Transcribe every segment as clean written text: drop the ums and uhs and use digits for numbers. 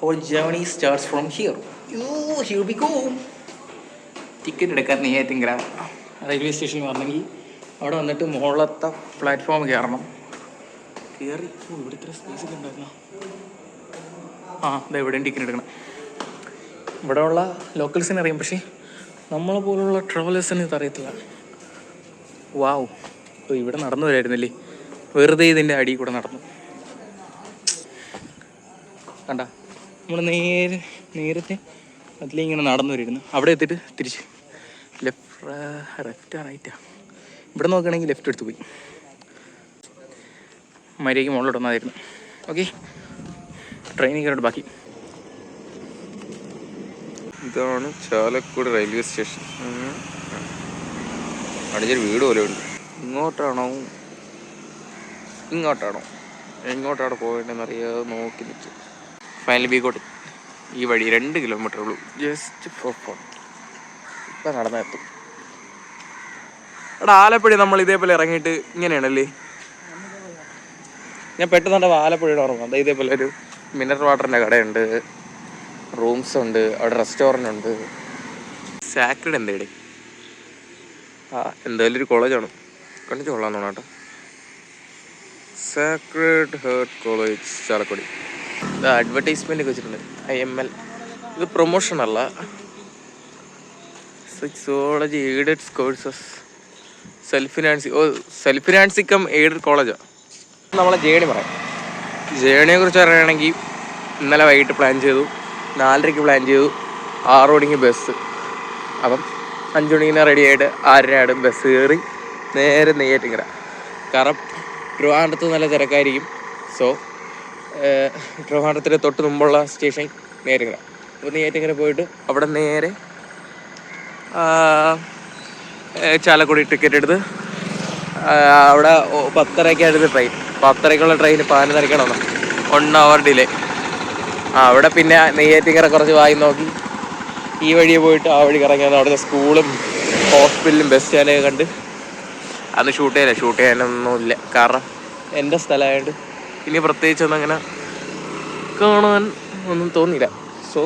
Our journey starts from here. Here we go. Ticket എടുക്കാൻ Neyyattinkara railway സ്റ്റേഷനിൽ വന്നെങ്കിൽ അവിടെ വന്നിട്ട് മുകളിലത്തെ പ്ലാറ്റ്ഫോം കയറണം. കയറി ഇവിടെ ഇത്ര സ്പേസൊക്കെ ഉണ്ടായിരുന്ന അതെ എവിടെയും ടിക്കറ്റ് എടുക്കണം. ഇവിടെ ഉള്ള ലോക്കൽസിനെ അറിയാം, പക്ഷേ നമ്മളെ പോലുള്ള ട്രാവലേഴ്സിന് ഇത് അറിയത്തില്ല. വാവ്, അപ്പോൾ ഇവിടെ നടന്നു വരായിരുന്നില്ലേ, വെറുതെ ഇതിൻ്റെ അടിയിൽ കൂടെ നടന്നു. കണ്ട നമ്മൾ നേരത്തെ അതിലിങ്ങനെ നടന്നു വരുന്നു. അവിടെ എത്തിയിട്ട് തിരിച്ച് ലെഫ്റ്റാ റൈറ്റാ, ഇവിടെ നോക്കുകയാണെങ്കിൽ ലെഫ്റ്റ് എടുത്ത് പോയി മര്യാദയ്ക്ക് മുകളിലോട്ട് വന്നായിരുന്നു. ഓക്കെ, ട്രെയിനിൽ കയറിയിട്ട് ബാക്കി. ഇതാണ് ചാലക്കുടി റെയിൽവേ സ്റ്റേഷൻ. അടിച്ചൊരു വീട് പോലെ ഉണ്ട്. ഇങ്ങോട്ടാണോ എങ്ങോട്ടാണ് പോകേണ്ടതെന്നറിയാതെ നോക്കി നിൽക്കും. ഫൈനലി ബീക്കോട്ട് ഈ വഴി 2 കിലോമീറ്റർ ഉള്ളൂ, ജസ്റ്റ് ഫോർ ഫോൺ. ഇപ്പം നടന്നെത്തും. എടാ, ആലപ്പുഴ നമ്മൾ ഇതേപോലെ ഇറങ്ങിയിട്ട് ഇങ്ങനെയാണല്ലേ? ഞാൻ പെട്ടെന്ന് ആലപ്പുഴയുടെ ഓർമ്മ. അത് ഇതേപോലെ ഒരു മിനറൽ വാട്ടറിൻ്റെ കടയുണ്ട്, റൂംസ് ഉണ്ട്, അവിടെ റെസ്റ്റോറൻ്റ് ഉണ്ട്. സാക്രഡ് എന്തേടെ എന്തായാലും ഒരു കോളേജാണ്, കണ്ടിച്ച് കൊള്ളാൻ തോന്നാം കേട്ടോ. Sacred heart college Chalakudy. ഇത് അഡ്വർടൈസ്മെൻ്റ് ഒക്കെ വെച്ചിട്ടുണ്ട്. IML. ഇത് പ്രൊമോഷൻ അല്ല, sexology aided courses, self financing cum aided കോളേജാണ്. നമ്മളെ ജേണി പറയാം. ജേണിയെ കുറിച്ച് പറയുകയാണെങ്കിൽ ഇന്നലെ വൈകിട്ട് പ്ലാൻ ചെയ്തു, 4:30 പ്ലാൻ ചെയ്തു, 6 മണിക്ക് ബസ്. അപ്പം 5 മണിക്ക് റെഡിയായിട്ട് 6:30 ബസ് കയറി നേരെ നെയ്യാറ്റിൻകര. കാരണം ട്രിവാൻഡ്രത്ത് നല്ല തിരക്കായിരിക്കും. സോ ട്രിവാൻഡ്രത്തിന് തൊട്ട് മുമ്പുള്ള സ്റ്റേഷൻ നെയ്യാറ്റിൻകര. അപ്പോൾ നെയ്യാറ്റിൻകര പോയിട്ട് അവിടെ നേരെ ചാലക്കുടി ടിക്കറ്റ് എടുത്ത് അവിടെ 10:30 ട്രെയിൻ. 10:30 ട്രെയിൻ 11:30 വന്നു. 1 hour ഡിലേ. അവിടെ പിന്നെ നെയ്യാറ്റിൻകര കുറച്ച് വായി നോക്കി ഈ വഴിയെ പോയിട്ട് ആ വഴി കറങ്ങി വന്നു. അവിടുത്തെ സ്കൂളും ഹോസ്പിറ്റലും ബസ് സ്റ്റാൻഡൊക്കെ കണ്ട്. അന്ന് ഷൂട്ട് ചെയ്യാനൊന്നുമില്ല, കാരണം എൻ്റെ സ്ഥലമായതുകൊണ്ട് ഇനി പ്രത്യേകിച്ചൊന്നും അങ്ങനെ കാണാൻ ഒന്നും തോന്നിയില്ല. സോ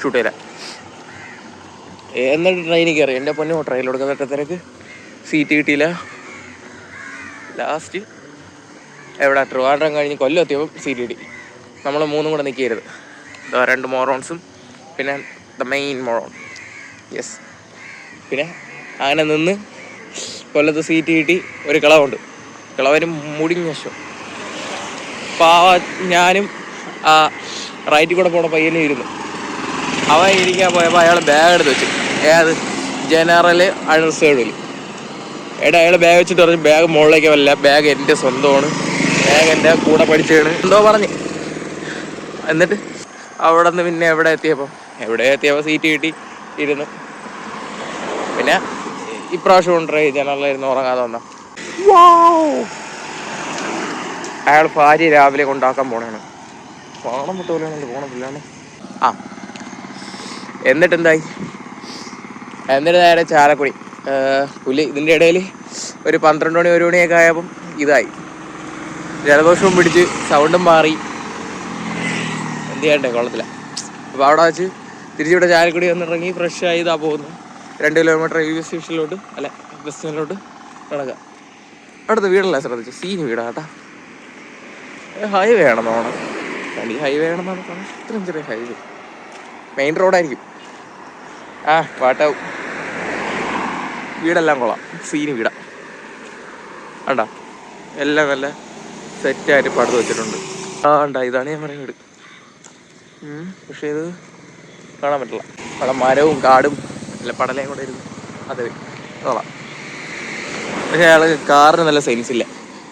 ഷൂട്ട് ചെയ്യില്ല. എന്നിട്ട് ട്രെയിനിൽ കയറി. എൻ്റെ പൊന്നോ, ട്രെയിനിൽ കൊടുക്കുന്ന തിരക്ക്, സീറ്റ് കിട്ടിയില്ല. ലാസ്റ്റ് എവിടെ ട്രിവാൻഡ്രം കഴിഞ്ഞ് കൊല്ലം എത്തിയപ്പോൾ സീറ്റ് കിട്ടി. നമ്മൾ 3 കൂടെ നിൽക്കരുത്. 2 മോറോൺസും പിന്നെ ദ മെയിൻ മോറോൺ. യെസ്. പിന്നെ അങ്ങനെ നിന്ന് കൊല്ലത്ത് സീറ്റ് കിട്ടി. ഒരു കിളവുണ്ട്, കിളവന് മുടിഞ്ഞ ശോ. ഞാനും ആ റൈറ്റിൽ കൂടെ പോണ പയ്യനും ഇരുന്നു. അവൻ ഇരിക്കാൻ പോയപ്പോൾ അയാൾ ബാഗ് എടുത്ത് വെച്ചു. ജനറൽ അൺറിസേർവ്ഡിൽ. അയാൾ ബാഗ് വെച്ചിട്ട് പറഞ്ഞു, ബാഗ് മുകളിലേക്ക് വല്ല, ബാഗ് എൻ്റെ സ്വന്തമാണ്, ബാഗ് എൻ്റെ കൂടെ പഠിച്ചതാണ് എന്തോ പറഞ്ഞ്. എന്നിട്ട് അവിടെ നിന്ന് പിന്നെ എവിടെ എത്തിയപ്പോൾ സീറ്റ് കിട്ടി, ഇരുന്നു. പിന്നെ ഇപ്രാവശ്യം ജനറലായിരുന്നു, ഉറങ്ങാതെ വന്ന. അയാൾ ഭാര്യ രാവിലെ കൊണ്ടാക്കാൻ പോണാണ്. പോണം വിട്ടുപോലെയാണല്ലോ, പോണം പിള്ളാണ്. എന്നിട്ട് നേരെ ചാലക്കുടി. പുലി ഇതിൻ്റെ ഇടയിൽ ഒരു 12 മണി 1 മണിയൊക്കെ ആയപ്പം ഇതായി, ജലദോഷവും പിടിച്ച് സൗണ്ടും മാറി. എന്ത് ചെയ്യണ്ടേ, കൊള്ളത്തില്ല. അപ്പോൾ അവിടെ വെച്ച് തിരിച്ചിവിടെ ചാലക്കുടി വന്നിറങ്ങി ഫ്രഷായി ഇതാ പോകുന്നു. 2 കിലോമീറ്റർ റെയിൽവേ സ്റ്റേഷനിലോട്ട്, അല്ല ബസ് സ്റ്റാൻഡിലോട്ട് നടക്കുക. അവിടുത്തെ വീടല്ല ശ്രദ്ധിച്ചു, സീന് വീടാ കേട്ടാ. ഹൈവേ ആണെന്ന് തോന്നണം. ഈ ഹൈവേ ആണെന്നാണ് തോന്നുന്നത്. ഇത്രയും ചെറിയ ഹൈവേ, മെയിൻ റോഡായിരിക്കും. പാട്ടാവും. വീടെല്ലാം കൊള്ളാം, സീന് വീടാ. കണ്ടാ, എല്ലാം നല്ല സെറ്റായിട്ട് പടുത്ത് വെച്ചിട്ടുണ്ട്. ഇതാണ് ഞാൻ പറയുന്ന വീട്. പക്ഷേ ഇത് കാണാൻ പറ്റില്ല. അവിടെ മരവും കാടും അല്ല പടലയും കൂടെ ഇരുന്നു. അതെ കൊള്ളാം. പക്ഷെ അയാൾ കാറിന് നല്ല സെൻസ് ഇല്ല.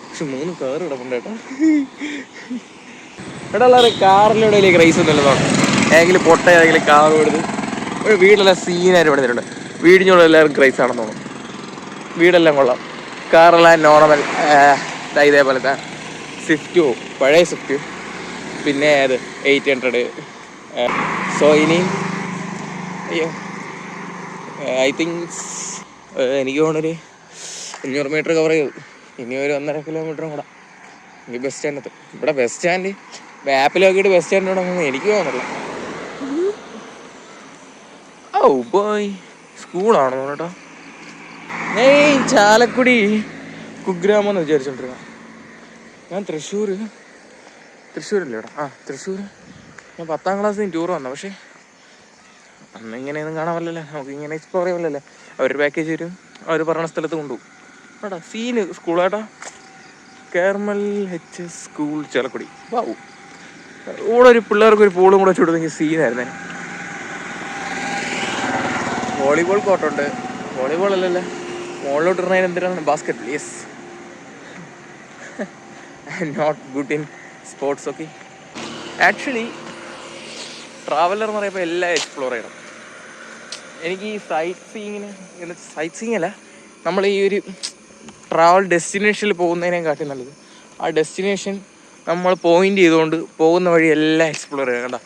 പക്ഷെ 3 കാർ കിടപ്പുണ്ട് കേട്ടോ. ഇവിടെ ഉള്ള കാറിലൂടെ വലിയ ക്രൈസ് ഒന്നുമില്ല തോന്നുന്നു. ഏതെങ്കിലും പൊട്ട ഏതെങ്കിലും കാർ കൊടുത്ത് ഒരു വീടെല്ലാം സീനായിട്ട് പണിതിട്ടുണ്ട്. വീടിനോട് എല്ലാവരും ക്രൈസ് ആണെന്ന് തോന്നുന്നു. വീടെല്ലാം കൊള്ളാം, കാറെല്ലാം നോർമൽ ഇതേപോലത്തെ സ്വിഫ്റ്റോ, പഴയ സ്വിഫ്റ്റ്, പിന്നെ അത് 800. സോ ഇനിയും ഐ തിങ്ക് എനിക്ക് തോന്നുന്നൊരു 500 മീറ്റർ കവർ ചെയ്തു. ഇനി ഒരു 1.5 കിലോമീറ്ററും കൂടെ ഈ ബസ് സ്റ്റാൻഡിനകത്ത്. ഇവിടെ ബസ് സ്റ്റാൻഡ് മാപ്പിൽ നോക്കിയിട്ട് ബസ് സ്റ്റാൻഡിനോടൊന്നും എനിക്ക് തോന്നുന്നില്ല. ഓ ബോയ്, സ്കൂളാണോ കേട്ടോ? ചാലക്കുടി കുഗ്രാമം എന്ന് വിചാരിച്ചോണ്ടിരുന്ന. ഞാൻ തൃശ്ശൂരല്ലേടാ? തൃശ്ശൂർ. ഞാൻ 10ാം ക്ലാസ്സിൽ ടൂർ വന്ന. പക്ഷേ അന്ന് ഇങ്ങനെയൊന്നും കാണാൻ പറ്റില്ലല്ലോ, നമുക്ക് ഇങ്ങനെ എക്സ്പ്ലോർ ചെയ്യാൻ പറ്റില്ലല്ലേ. അവർ പാക്കേജ് വരും, അവർ പറഞ്ഞ സ്ഥലത്ത് കൊണ്ടുപോകും. എടാ സീന് സ്കൂളാട്ടാ, കേർമൽ HS സ്കൂൾ ചാലക്കുടി. വാവു, ഇവിടെ ഒരു പിള്ളേർക്ക് ഒരു പൂളും കൂടെ ചുടുന്നെങ്കിൽ സീനായിരുന്നേ. വോളിബോൾ കോർട്ടുണ്ട്. വോളിബോൾ അല്ലല്ലേ, മുകളിലോട്ട് ഇടുന്നതിന് എന്തിനാണ്? Basket. Yes, I am not good in sports. Okay, actually traveller എന്ന് പറയുമ്പോൾ എല്ലാം എക്സ്പ്ലോർ ചെയ്യണം. എനിക്ക് ഈ സൈറ്റ് സീയിങ് അല്ല, നമ്മൾ ഈ ഒരു ട്രാവൽ ഡെസ്റ്റിനേഷനിൽ പോകുന്നതിനെക്കാട്ടി നല്ലത് ആ ഡെസ്റ്റിനേഷൻ നമ്മൾ പോയിൻ്റ് ചെയ്തുകൊണ്ട് പോകുന്ന വഴി എല്ലാം എക്സ്പ്ലോർ ചെയ്യണം. കേട്ടോ,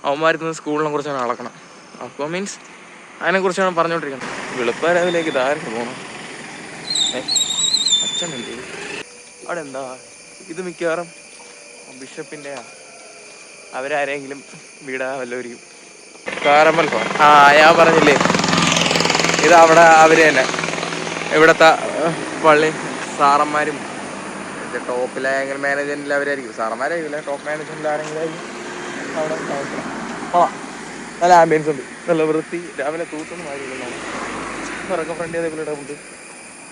അവന്മാരുന്ന സ്കൂളിനെ കുറിച്ചാണ് അളക്കണം. അപ്പോൾ മീൻസ് അതിനെക്കുറിച്ചാണ് പറഞ്ഞുകൊണ്ടിരിക്കുന്നത്. വെളുപ്പാരാവിലേക്ക് ഇതാരും പോകണം. അച്ഛനല്ലേ അവിടെ? എന്താ ഇത്? മിക്കവാറും ബിഷപ്പിൻ്റെ അവരാരെങ്കിലും വീടാ വല്ലവരിക്കും. Caramel phone. ഞാൻ പറഞ്ഞില്ലേ, ഇത് അവിടെ അവർ തന്നെ ഇവിടുത്തെ പള്ളി സാറന്മാരും ടോപ്പിലായെങ്കിലും മാനേജ്മെൻറ്റിൽ അവരായിരിക്കും. സാറന്മാരായിരിക്കില്ല, ടോപ്പ് മാനേജ്മെൻറ്റിൽ ആരെങ്കിലും ആയിരിക്കും അവിടെ താമസിക്കണം. നല്ല ആംബിയൻസ് ഉണ്ട്, നല്ല വൃത്തി. രാവിലെ തൂത്തൊന്നും ആയിരിക്കും. ഇറക്കം ഫ്രണ്ട് അതേപോലെ ഇടപെട്ട്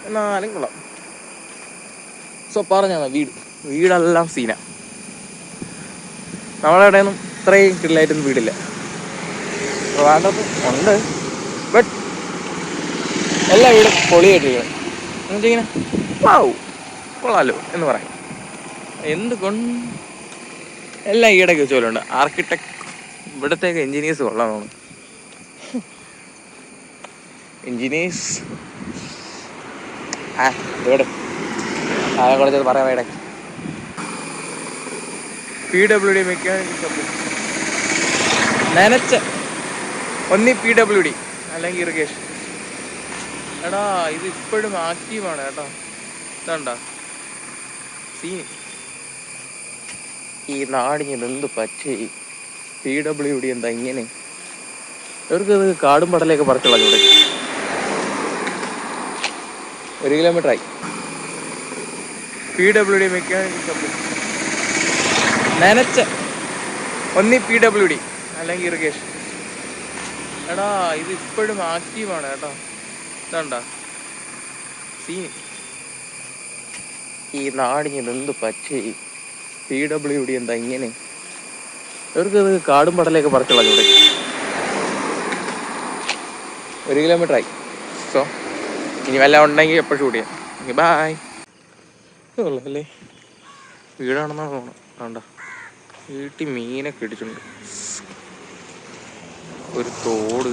എന്നാലും കൊള്ളാം. സോ പറഞ്ഞാൽ വീടെല്ലാം സീന. നമ്മളെ ഇടയൊന്നും ഇത്രയും കിടിലായിട്ടൊന്നും വീടില്ല. വേണ്ടത് ഉണ്ട്, ബട്ട് എല്ലാ വീടും പൊളിയായിട്ടിരിക്കണം. എന്നുവെച്ചിങ്ങനെ വാവ് കൊള്ളാലോ എന്ന് പറയും. എന്തുകൊണ്ട് എല്ലാം ഈയിടയ്ക്ക് വെച്ച് പോലുണ്ട്. ആർക്കിടെക്ട് ഇവിടത്തേക്ക് എൻജിനീയേഴ്സ് കൊള്ളാമെന്ന്. എൻജിനീയേഴ്സ് ഇവിടെ കുറച്ചത് പറയാൻ വേണ്ട. PWD മെക്കാനിക്കൽ സബ്ജക്ട് നനച്ച ഒന്നി PWD അല്ലെങ്കിൽ ഇറിഗേഷൻ. എടാ ഇത് ഇപ്പോഴും ആക്റ്റീവാണ് കേട്ടോ. ഇതാണ്ടാ സീൻ. ഈ നാടിന് എന്ത് പറ്റി? PWD എന്താ ഇങ്ങനെ? ഇവർക്കത് കാടും പടലൊക്കെ പറിച്ചുള്ള ഇവിടെ 1 കിലോമീറ്ററായി. PWD മെക്കാനിക്കൽ സബ്ജക്ട് നനച്ച ഒന്നി PWD അല്ലെങ്കിൽ ഇറിഗേഷൻ. എടാ ഇത് ഇപ്പോഴും ആക്റ്റീവാണ് കേട്ടോ. ഇതാണ്ടാ സീൻ. ഈ നാടിന് എന്ത് പറ്റി? PWD എന്താ ഇങ്ങനെ? ഇവർക്കത് കാടും പടലൊക്കെ പറിച്ചുള്ള ഇവിടെ 1 കിലോമീറ്ററായി. സോ ഇനി വല്ല ഉണ്ടെങ്കിൽ എപ്പോൾ ഷൂട്ട് ചെയ്യാം. Okay bye. അല്ലേ വീടാണെന്നാണ് തോന്നുന്നത്. വേണ്ട, വീട്ടിൽ മീനൊക്കെ ഇടിച്ചിട്ടുണ്ട്. ഒരു തോട്.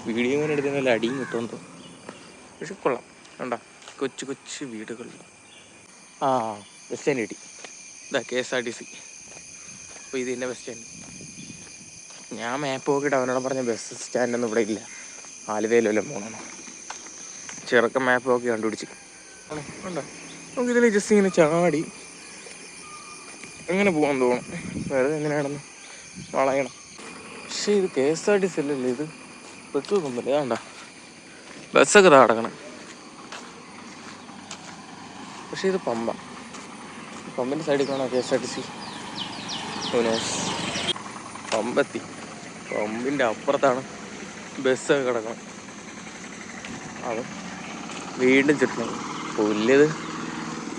വീഡിയോ ഇങ്ങനെ എടുത്ത് നല്ല അടിയും കിട്ടുമെന്ന് തോന്നുന്നു. പക്ഷെ കൊള്ളാം. വേണ്ട, കൊച്ചു കൊച്ചു വീടുകൾ. ബസ് സ്റ്റാൻഡ് കിട്ടി. ഇതാ KSRTC. അപ്പോൾ ഇത് തന്നെ ബസ് സ്റ്റാൻഡ്. ഞാൻ മാപ്പ് നോക്കിയിട്ട് അവനോട് പറഞ്ഞ ബസ് സ്റ്റാൻഡൊന്നും ഇവിടെ ഇല്ല, ആലുവയിലെല്ലാം പോകണം. ചെറുക്കൻ മാപ്പ് നോക്കി കണ്ടുപിടിച്ച്. വേണ്ട, നമുക്കിതിൽ ജസ്റ്റ് ഇങ്ങനെ ചാടി എങ്ങനെ പോകാൻ തോന്നും. വെറുതെ എങ്ങനെയാണെന്ന് വളയണം. പക്ഷേ ഇത് KSRTC അല്ലല്ലേ, ഇത് പെട്രോൾ പമ്പല്ലേ? വേണ്ട, ബസ്സൊക്കെ നടക്കണം. പക്ഷേ ഇത് പമ്പിൻ്റെ സൈഡിൽ കാണാം KSRTC. പമ്പെത്തി. പമ്പിൻ്റെ അപ്പുറത്താണ് ബസ്സൊക്കെ കിടക്കണം. അത് വീണ്ടും ചുറ്റണം. പുല്ലിത്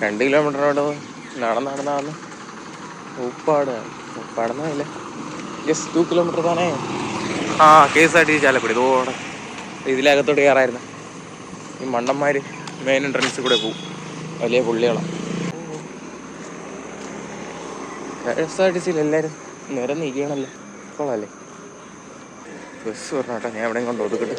2 കിലോമീറ്ററോട് നടന്നാണ് ഉപ്പാടുന്നില്ല. ജസ്റ്റ് 2 കിലോമീറ്റർ താനേ. KSRTC ചാലക്കുടി. ഇതോടെ ഇതിലകത്തോട്ട് കയറായിരുന്നു. ഈ മണ്ടന്മാർ മെയിൻ എൻട്രൻസിൽ കൂടെ പോവും. വലിയ പുള്ളികളാണ്. KSRTCയിൽ എല്ലാവരും നിരന്നിരിക്കണല്ലോ. കൊള്ളാല്ലേ? ബസ് പറഞ്ഞ കേട്ടോ, ഞാൻ എവിടെയും കൊണ്ട് ഒതുക്കട്ടെ.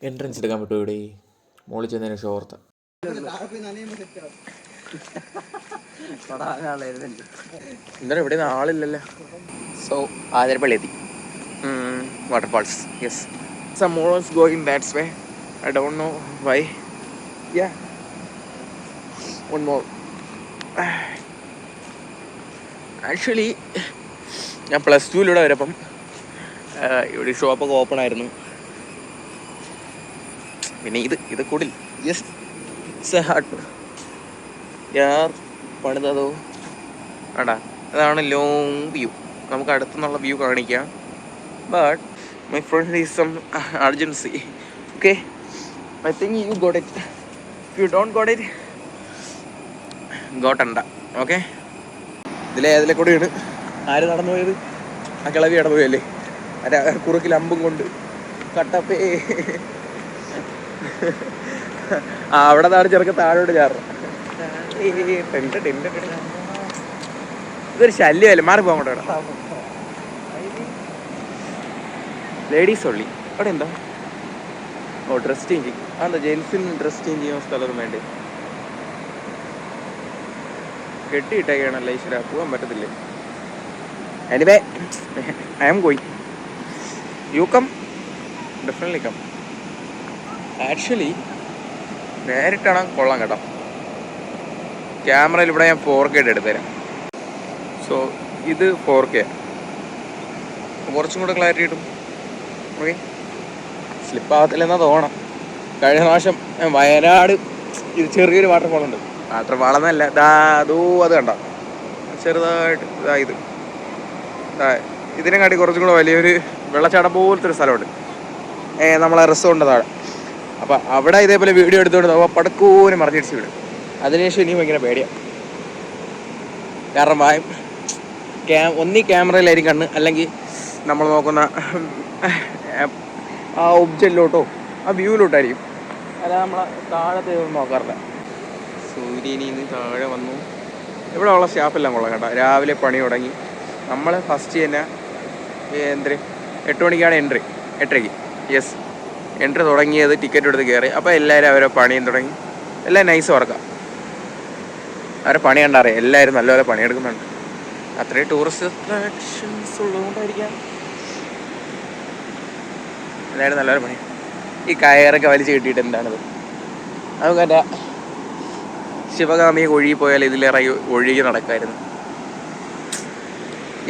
എൻട്രൻസ് എടുക്കാൻ പറ്റുമോ ഇവിടെ? മോളിൽ ചെന്നതിന് ശേഷം ഓർത്ത എന്തായാലും ഇവിടെ നിന്ന് ആളില്ലല്ലോ. സോ ആതിരപ്പള്ളി എത്തി. Waterfalls. Yes, some moles going that's way. I don't know why. Ya, one more. Actually ഞാൻ +2 വരപ്പം ഇവിടെ ഷോപ്പൊക്കെ ഓപ്പൺ ആയിരുന്നു. പിന്നെ ഇത് കൂടിൽ യെസ് ഇറ്റ്സ് എ ഹാർട്ട് യാർ പണിതതോ വേണ്ട. അതാണ് ലോങ് വ്യൂ. നമുക്ക് അടുത്തുനിന്നുള്ള വ്യൂ കാണിക്കാം. But my friend is some urgency. Okay, I think you got it. If you don't got it, ഗോട്ടണ്ട. ഓക്കെ, ഇതിലെ കൂടെയാണ് ആര് നടന്നു പോയത്? ആ കിളവി നടന്നു പോയല്ലേ, അല്ല കുറുക്കിൽ അമ്പും കൊണ്ട് കട്ടപ്പേ. അവിടെ നാട് ചെറുക്ക താഴോട്ട് ചാറണം. ഇതൊരു ശല്യമല്ലേ, മാറി പോകാൻ കൊണ്ട്. ലേഡീസ് ഒള്ളി അവിടെ എന്താ? ഓ, ഡ്രസ് ചേഞ്ചിങ്. അതെന്താ ജെൻസിന് ഡ്രസ് ചേഞ്ച് ചെയ്യാൻ സ്ഥലമൊന്നും വേണ്ടേ? കെട്ടിയിട്ടൊക്കെയാണല്ലോ ഈശ്വര, പോകാൻ പറ്റത്തില്ലേ? Anyway, I am going. You come, definitely come. Actually നേരിട്ടാണ് കൊള്ളാം കേട്ടോ. ക്യാമറയിൽ ഇവിടെ ഞാൻ 4K എടുത്തുതരാം. സോ ഇത് 4K, കുറച്ചും കൂടെ ക്ലാരിറ്റി കിട്ടും. ഓക്കെ, സ്ലിപ്പാകത്തില്ലെന്നാ തോന്നണം. കഴിഞ്ഞ പ്രാവശ്യം വയനാട് ഇത് ചെറിയൊരു വാട്ടർഫാളുണ്ട്. വാട്ടർഫാളെന്നല്ല, അതോ അത് കണ്ട ചെറുതായിട്ട് ഇത് ഇതിനെക്കാട്ടി കുറച്ചും കൂടെ വലിയൊരു വെള്ളച്ചാട്ടം പോലത്തെ ഒരു സ്ഥലമുണ്ട് നമ്മളെ റിസോർട്ടിൻ്റെ താഴെ. അപ്പം അവിടെ ഇതേപോലെ വീഡിയോ എടുത്തുകൊണ്ട് അപ്പോൾ പടക്കൂനെ മറിഞ്ഞിടിച്ച് വിടും. അതിനുശേഷം ഇനിയും ഭയങ്കര പേടിയാണ്. കാരണം ഒന്നീ ക്യാമറയിലായിരിക്കും കണ്ണ്, അല്ലെങ്കിൽ നമ്മൾ നോക്കുന്ന ആ ഒബ്ജക്റ്റിലോട്ടോ ആ വ്യൂവിലോട്ടായിരിക്കും. അല്ല നമ്മളെ താഴത്തെ ഒന്നും നോക്കാറില്ല. സൂര്യനിൽ നിന്ന് താഴെ വന്നു. ഇവിടെ ഉള്ള സ്റ്റാഫെല്ലാം കൊള്ളാം കേട്ടോ. രാവിലെ പണി തുടങ്ങി. നമ്മൾ ഫസ്റ്റ് തന്നെ 8 മണിക്കാണ് എൻട്രി, 8:30. യെസ്, എൻട്രി തുടങ്ങിയത് ടിക്കറ്റ് എടുത്ത് കയറി. അപ്പോൾ എല്ലാവരും അവരെ പണിയും തുടങ്ങി. എല്ലാം നൈസ് വർക്കാം. അവരെ പണി കണ്ടറിയാം, എല്ലാവരും നല്ലപോലെ പണിയെടുക്കുന്നുണ്ട്. അത്രയും ടൂറിസ്റ്റ് അട്രാക്ഷൻസ് ഉള്ളതുകൊണ്ടായിരിക്കാം എല്ലാവരും നല്ലപോലെ പണി. ഈ കയറൊക്കെ വലിച്ച് കിട്ടിയിട്ട് എന്താണത്? നമുക്ക് എൻ്റെ ശിവകാമിയെ ഒഴുകി പോയാൽ ഇതിലേറെ ഒഴുകി നടക്കായിരുന്നു.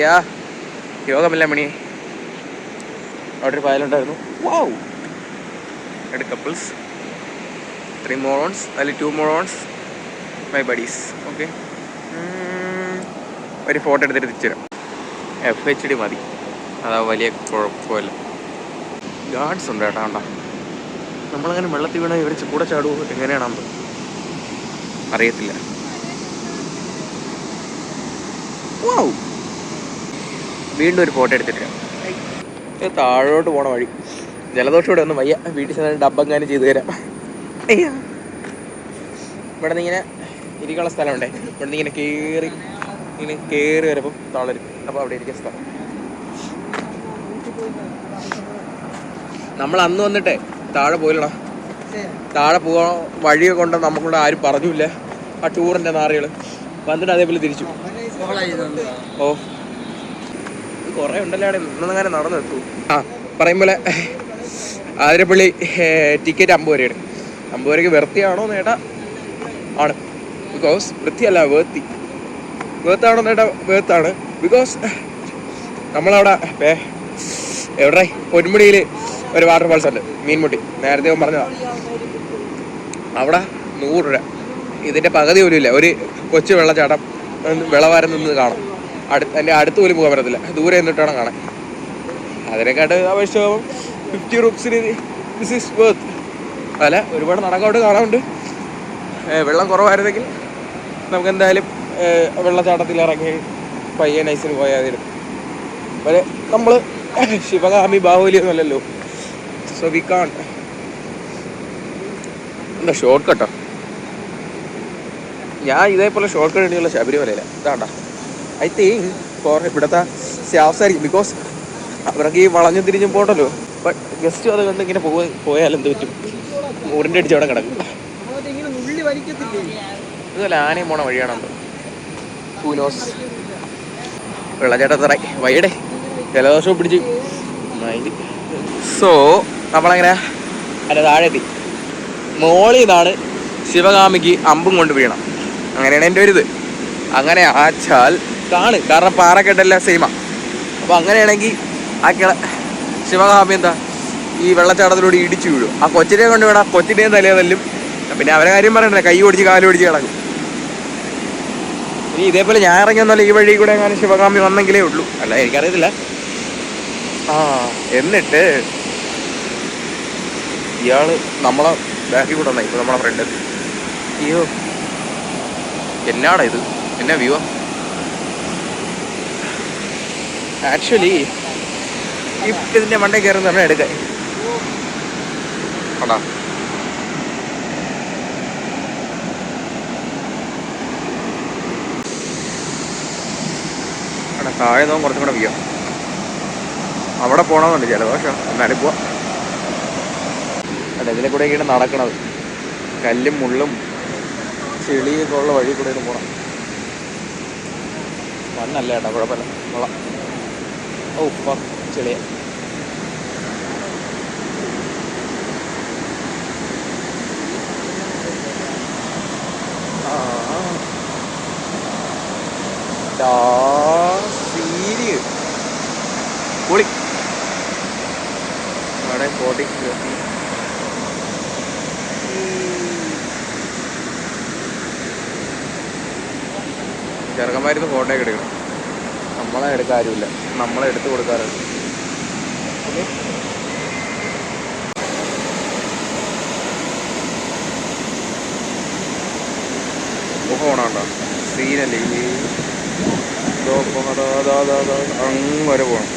യാ, യോഗമില്ല മണി. അവിടെ ഒരു പായലുണ്ടായിരുന്നു. വാവ്, 2 കപ്പിൾസ്, 3 മോറോൺസ്, അതിൽ 2 മോറോൺസ് മൈ ബഡീസ്. ഓക്കെ, ഒരു ഫോട്ടോ എടുത്തിട്ട് തിരിച്ചുതരാം. FHD മതി, അതാ വലിയ കുഴപ്പമില്ല. ഗാർഡ്സ് ഉണ്ട് കേട്ടോ. കണ്ടോ, നമ്മളങ്ങനെ വെള്ളത്തിൽ വീണാൽ ഇവർ കൂടെ ചാടുമോ എങ്ങനെയാണെന്ന് അറിയത്തില്ല. വാവ്, വീണ്ടും ഒരു ഫോട്ടോ എടുത്തിട്ട് താഴോട്ട് പോണ വഴി. ജലദോഷം ഇവിടെ ഒന്നും വയ്യ. വീട്ടിൽ ചെന്ന് ഡബ്ബങ്ങാനും ചെയ്തു തരാം. അയ്യോ, ഇവിടെ നിന്ന് ഇങ്ങനെ ഇരിക്കാനുള്ള സ്ഥലമുണ്ടേ. ഇവിടെ നിന്ന് ഇങ്ങനെ കയറി വരുമ്പം തളരും. അപ്പോൾ അവിടെ ഇരിക്കുന്ന സ്ഥലം. നമ്മൾ അന്ന് വന്നിട്ടേ താഴെ പോയില്ലടാ. താഴെ പോകാൻ വഴിയൊക്കെ കൊണ്ട് നമുക്കൂടെ ആരും പറഞ്ഞില്ല. ആ ടൂറിൻ്റെ നാറികൾ വന്നിട്ട് അതേപോലെ തിരിച്ചു. ഓ, കുറേ ഉണ്ടല്ലോ അവിടെ. ഇന്നങ്ങനെ നടന്നു എത്തു. ആ, പറയും പോലെ ആതിരപ്പള്ളി ടിക്കറ്റ് 50 രൂപയാണ്. 50 രൂപയ്ക്ക് വെർത്തിയാണോ നേട്ടാ? ആണ്. ബിക്കോസ് വൃത്തിയല്ല, വേർത്താണോ നേട്ടാ? വേർത്താണ്. ബിക്കോസ് നമ്മളവിടെ എവിടെ പൊന്മുടിയിൽ ഒരു വാട്ടർഫാൾസ് ഉണ്ട്, മീൻമുട്ടി. നേരത്തെ ഞാൻ പറഞ്ഞതാണ്. അവിടെ 100 രൂപ. ഇതിൻ്റെ പകുതി പോലും ഇല്ല. ഒരു കൊച്ചു വെള്ളച്ചാട്ടം വിളവാരം നിന്ന് കാണാം. എൻ്റെ അടുത്ത് പോലും പോകാൻ പറ്റത്തില്ല, ദൂരെ നിന്നിട്ടാണ് കാണാൻ. അതിനെക്കാട്ട് ആവശ്യം 50 റുപ്പീസിന് ദിസ് ഈസ് വർത്ത്. അല്ല, ഒരുപാട് നടക്കോട്ട് കാണാനുണ്ട്. വെള്ളം കുറവായിരുന്നെങ്കിൽ നമുക്ക് എന്തായാലും വെള്ളച്ചാട്ടത്തിൽ ഇറങ്ങി പയ്യെ നൈസിന് പോയാൽ മതിയായിരുന്നു. പക്ഷേ നമ്മൾ ശിവകാമി ബാഹുബലി ഒന്നുമല്ലല്ലോ. സോ വി കാൺ. എന്താ ഷോർട്ട് കട്ടോ? ഞാൻ ഇതേപോലെ ഷോർട്ട് കട്ട് വേണ്ടിയുള്ള ശബരിമലയില്ല. ഇതാണ്ട ഐ തിങ്ക് ഫോർ ഇവിടുത്തെ സ്റ്റാഫ്സ് ആയിരിക്കും. ബിക്കോസ് അവർക്ക് ഈ വളഞ്ഞു തിരിഞ്ഞും പോട്ടല്ലോ. ബട്ട് ഗസ്റ്റ് അത് കണ്ട് ഇങ്ങനെ പോയാൽ എന്ത് പറ്റും? ഉരുണ്ടി അടിച്ച് അവിടെ കിടക്കും. ഇതുപോലെ ആനയും പോണ വഴിയാണെന്തോ. വെള്ളച്ചാട്ടത്തറ വൈയുടെ ജലദോഷവും പിടിച്ച് മൈൻഡ്. സോ നമ്മളങ്ങനെ അതിൻ്റെ താഴെ എത്തി. മോളിൽ നിന്നാണ് ശിവകാമിക്ക് അമ്പും കൊണ്ട് വീണം. അങ്ങനെയാണ് എൻ്റെ ഒരു ഇത്. അങ്ങനെ ആച്ചാൽ കാരണം പാറക്കെട്ടെല്ലാം സെയിമാണ്. അപ്പോൾ അങ്ങനെയാണെങ്കിൽ ആ ശിവകാമി എന്താ ഈ വെള്ളച്ചാട്ടത്തിലൂടെ ഇടിച്ചു വീഴും. ആ കൊച്ചിനെ കൊണ്ട് വേണം, ആ കൊച്ചിൻ്റെയും തലേ തല്ലും. പിന്നെ അവരെ കാര്യം പറയണ്ടേ, കൈ ഓടിച്ച് കാലും ഓടിച്ച് കിടക്കും. ഇനി ഇതേപോലെ ഞാൻ ഇറങ്ങിയൊന്നുമല്ല, ഈ വഴി കൂടെ എങ്ങാനും ശിവകാമി വന്നെങ്കിലേ ഉള്ളൂ, അല്ല എനിക്കറിയത്തില്ല. എന്നിട്ട് ഇയാള് നമ്മളെ ബാക്കിൽ കൂടെ വന്നാ. ഇപ്പൊ നമ്മളെ ഫ്രണ്ട്. അയ്യോ എന്നാടാ ഇത്, എന്നാ വ്യൂ. ആക്ച്വലി ഇതിന്റെ മണ്ടേ കയറുന്ന പറഞ്ഞാൽ എടുക്കാൻ അടാ. താഴെ നോക്കും കുറച്ചും കൂടെ വ്യൂ. അവിടെ പോകണമെന്നുണ്ട് ജലദോഷം, എന്നാലും പോവാം. അല്ല ഇതിലെ കൂടെ ഇങ്ങനെ നടക്കണത് കല്ലും മുള്ളും ചെളിയൊക്കെ ഉള്ള വഴി കൂടെ പോകണം. മണ്ണല്ല കേട്ടോ, കുഴപ്പമില്ല, കൊള്ളാം. ഓ ചെളിയ. പൊളി. അവിടെ ബോട്ടിങ് ചെറുക്കന്മാരുന്ന് ഫോട്ടോ ഒക്കെ എടുക്കണം. നമ്മളെ എടുക്കാരുമില്ല, നമ്മളെ എടുത്ത് കൊടുക്കാറുണ്ട്. പോകണോ സീനല്ലേ, അങ്ങ് വരെ പോകണം.